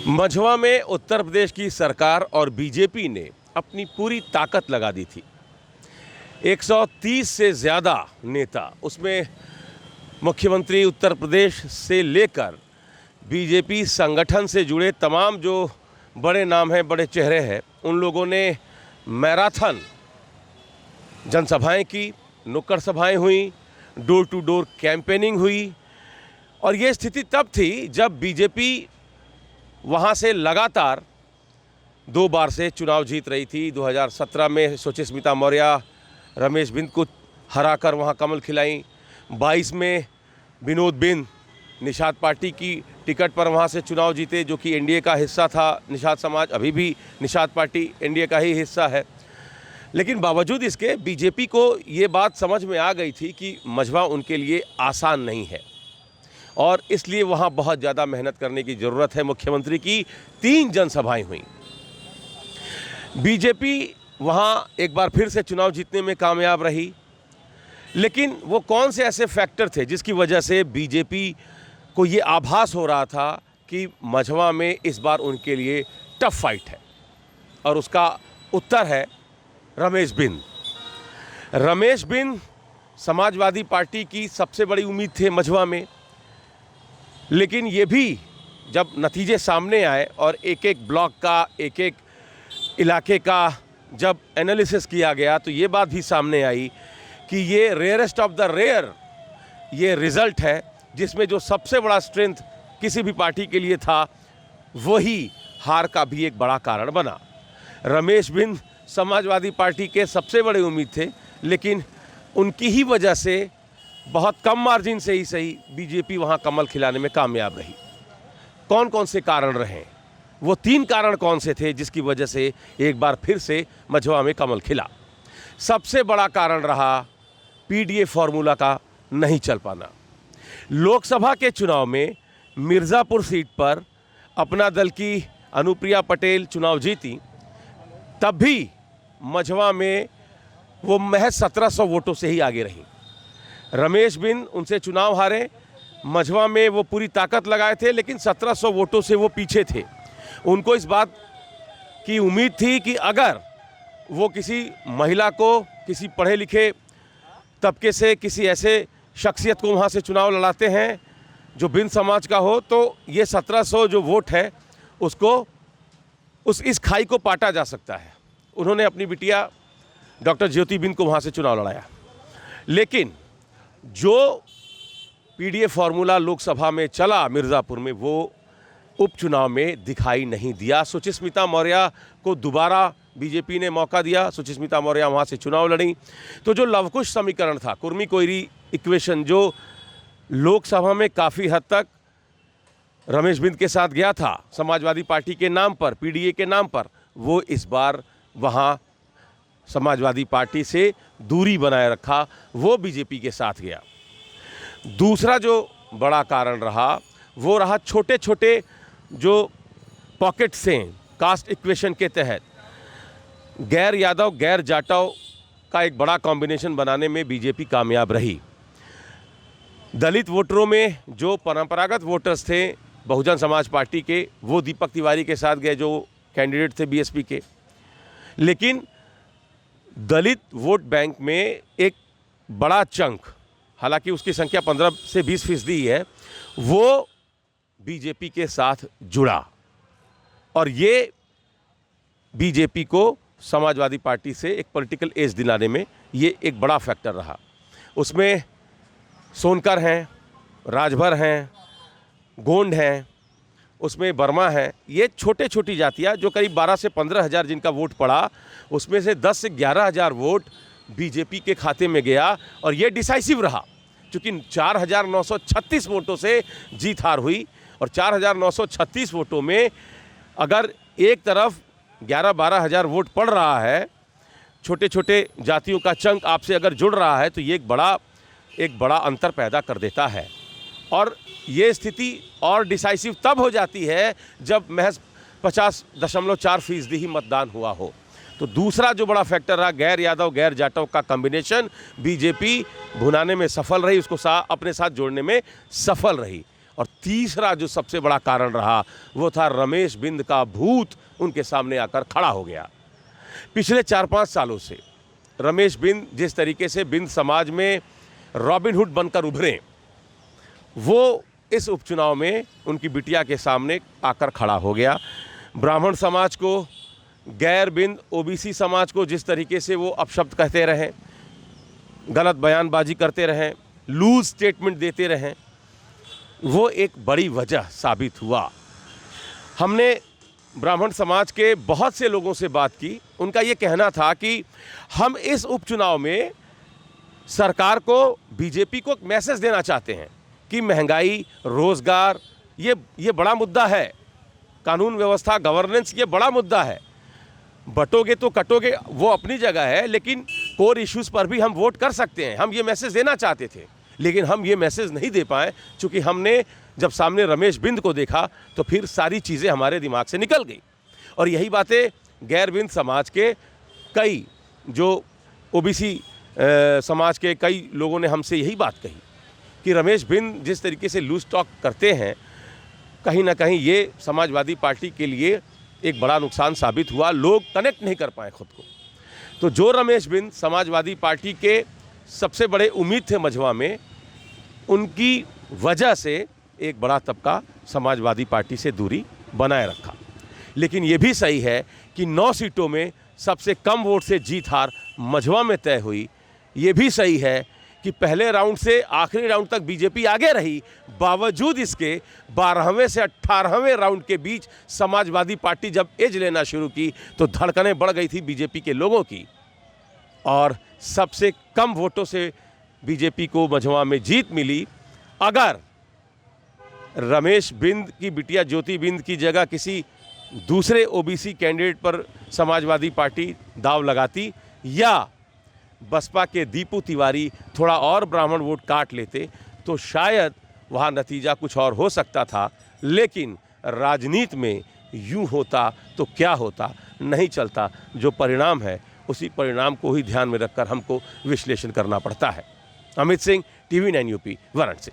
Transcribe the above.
मझवा में उत्तर प्रदेश की सरकार और बीजेपी ने अपनी पूरी ताकत लगा दी थी। 130 से ज़्यादा नेता, उसमें मुख्यमंत्री उत्तर प्रदेश से लेकर बीजेपी संगठन से जुड़े तमाम जो बड़े नाम हैं, बड़े चेहरे हैं, उन लोगों ने मैराथन जनसभाएं की, नुक्कड़ सभाएं हुई, डोर टू डोर कैंपेनिंग हुई। और ये स्थिति तब थी जब बीजेपी वहाँ से लगातार 2 बार से चुनाव जीत रही थी। 2017 में सुचिस्मिता मौर्य रमेश बिंद को हराकर वहाँ कमल खिलाई। 22 में विनोद बिंद निषाद पार्टी की टिकट पर वहाँ से चुनाव जीते, जो कि एनडीए का हिस्सा था। निषाद समाज, अभी भी निषाद पार्टी एनडीए का ही हिस्सा है। लेकिन बावजूद इसके बीजेपी को ये बात समझ में आ गई थी कि मझवा उनके लिए आसान नहीं है और इसलिए वहाँ बहुत ज़्यादा मेहनत करने की ज़रूरत है। मुख्यमंत्री की 3 जनसभाएं हुई। बीजेपी वहाँ एक बार फिर से चुनाव जीतने में कामयाब रही। लेकिन वो कौन से ऐसे फैक्टर थे जिसकी वजह से बीजेपी को ये आभास हो रहा था कि मझवा में इस बार उनके लिए टफ फाइट है? और उसका उत्तर है रमेश बिंद। रमेश बिंद समाजवादी पार्टी की सबसे बड़ी उम्मीद थे मझवा में। लेकिन ये भी जब नतीजे सामने आए और एक एक ब्लॉक का, एक एक इलाके का जब एनालिसिस किया गया, तो ये बात भी सामने आई कि ये रेयरेस्ट ऑफ द रेयर ये रिज़ल्ट है, जिसमें जो सबसे बड़ा स्ट्रेंथ किसी भी पार्टी के लिए था, वही हार का भी एक बड़ा कारण बना। रमेश बिंद समाजवादी पार्टी के सबसे बड़े उम्मीद थे, लेकिन उनकी ही वजह से बहुत कम मार्जिन से ही सही बीजेपी वहाँ कमल खिलाने में कामयाब रही। कौन कौन से कारण रहे? वो 3 कारण कौन से थे जिसकी वजह से एक बार फिर से मझवा में कमल खिला? सबसे बड़ा कारण रहा पीडीए फॉर्मूला का नहीं चल पाना। लोकसभा के चुनाव में मिर्ज़ापुर सीट पर अपना दल की अनुप्रिया पटेल चुनाव जीती, तब भी मझवा में वो महज 1700 वोटों से ही आगे रही। रमेश बिंद उनसे चुनाव हारे, मझवा में वो पूरी ताकत लगाए थे, लेकिन 1700 वोटों से वो पीछे थे। उनको इस बात की उम्मीद थी कि अगर वो किसी महिला को, किसी पढ़े लिखे तबके से, किसी ऐसे शख्सियत को वहाँ से चुनाव लड़ाते हैं जो बिंद समाज का हो, तो ये 1700 जो वोट है उसको इस खाई को पाटा जा सकता है। उन्होंने अपनी बिटिया डॉक्टर ज्योति बिंद को वहाँ से चुनाव लड़ाया। लेकिन जो पीडीए फॉर्मूला लोकसभा में चला मिर्ज़ापुर में, वो उपचुनाव में दिखाई नहीं दिया। सुचिस्मिता मौर्य को दोबारा बीजेपी ने मौका दिया, सुचिस्मिता मौर्य वहाँ से चुनाव लड़ी। तो जो लवकुश समीकरण था, कुर्मी कोइरी इक्वेशन, जो लोकसभा में काफ़ी हद तक रमेश बिंद के साथ गया था समाजवादी पार्टी के नाम पर, पीडीए के नाम पर, वो इस बार वहाँ समाजवादी पार्टी से दूरी बनाए रखा, वो बीजेपी के साथ गया। दूसरा जो बड़ा कारण रहा वो रहा छोटे छोटे जो पॉकेट्स हैं कास्ट इक्वेशन के तहत। गैर यादव, गैर जाटव का एक बड़ा कॉम्बिनेशन बनाने में बीजेपी कामयाब रही। दलित वोटरों में जो परंपरागत वोटर्स थे बहुजन समाज पार्टी के, वो दीपक तिवारी के साथ गए जो कैंडिडेट थे बीएसपी के। लेकिन दलित वोट बैंक में एक बड़ा चंक, हालांकि उसकी संख्या 15 से 20% ही है, वो बीजेपी के साथ जुड़ा और ये बीजेपी को समाजवादी पार्टी से एक पॉलिटिकल एज दिलाने में ये एक बड़ा फैक्टर रहा। उसमें सोनकर हैं, राजभर हैं, गोंड हैं, उसमें वर्मा है। ये छोटे छोटी जातियाँ जो करीब 12 से 15 हज़ार जिनका वोट पड़ा, उसमें से 10 से 11 हज़ार वोट बीजेपी के खाते में गया और ये डिसाइसिव रहा, क्योंकि 4936 वोटों से जीत हार हुई। और 4936 वोटों में अगर एक तरफ 11-12 हज़ार वोट पड़ रहा है, छोटे छोटे जातियों का चंक आपसे अगर जुड़ रहा है, तो ये एक बड़ा अंतर पैदा कर देता है। और ये स्थिति और डिसाइसिव तब हो जाती है जब महज 50.4% ही मतदान हुआ हो। तो दूसरा जो बड़ा फैक्टर रहा, गैर यादव गैर जाटव का कॉम्बिनेशन, बीजेपी भुनाने में सफल रही, उसको अपने साथ जोड़ने में सफल रही। और तीसरा जो सबसे बड़ा कारण रहा वो था रमेश बिंद का भूत उनके सामने आकर खड़ा हो गया। पिछले 4-5 सालों से रमेश बिंद जिस तरीके से बिंद समाज में रॉबिनहुड बनकर उभरे, वो इस उपचुनाव में उनकी बिटिया के सामने आकर खड़ा हो गया। ब्राह्मण समाज को, गैर बिंद ओबीसी समाज को जिस तरीके से वो अपशब्द कहते रहें, गलत बयानबाजी करते रहें, लूज स्टेटमेंट देते रहें, वो एक बड़ी वजह साबित हुआ। हमने ब्राह्मण समाज के बहुत से लोगों से बात की। उनका ये कहना था कि हम इस उपचुनाव में सरकार को, बीजेपी को मैसेज देना चाहते हैं कि महंगाई, रोजगार ये बड़ा मुद्दा है, कानून व्यवस्था, गवर्नेंस ये बड़ा मुद्दा है। बटोगे तो कटोगे वो अपनी जगह है, लेकिन कोर इश्यूज़ पर भी हम वोट कर सकते हैं। हम ये मैसेज देना चाहते थे, लेकिन हम ये मैसेज नहीं दे पाए, क्योंकि हमने जब सामने रमेश बिंद को देखा तो फिर सारी चीज़ें हमारे दिमाग से निकल गई। और यही बातें गैर बिंद समाज के कई, जो ओबीसी समाज के कई लोगों ने हमसे यही बात कही कि रमेश बिंद जिस तरीके से लूज टॉक करते हैं, कहीं ना कहीं ये समाजवादी पार्टी के लिए एक बड़ा नुकसान साबित हुआ। लोग कनेक्ट नहीं कर पाए खुद को। तो जो रमेश बिंद समाजवादी पार्टी के सबसे बड़े उम्मीद थे मझवा में, उनकी वजह से एक बड़ा तबका समाजवादी पार्टी से दूरी बनाए रखा। लेकिन ये भी सही है कि 9 सीटों में सबसे कम वोट से जीत हार मझवा में तय हुई। ये भी सही है कि पहले राउंड से आखिरी राउंड तक बीजेपी आगे रही, बावजूद इसके 12वें से 18वें राउंड के बीच समाजवादी पार्टी जब एज लेना शुरू की तो धड़कनें बढ़ गई थी बीजेपी के लोगों की, और सबसे कम वोटों से बीजेपी को मझवा में जीत मिली। अगर रमेश बिंद की बिटिया ज्योति बिंद की जगह किसी दूसरे ओबीसी कैंडिडेट पर समाजवादी पार्टी दाव लगाती, या बसपा के दीपू तिवारी थोड़ा और ब्राह्मण वोट काट लेते, तो शायद वहाँ नतीजा कुछ और हो सकता था। लेकिन राजनीति में यूँ होता तो क्या होता, नहीं चलता। जो परिणाम है उसी परिणाम को ही ध्यान में रखकर हमको विश्लेषण करना पड़ता है। Amit Singh, TV9 UP, Varanasi.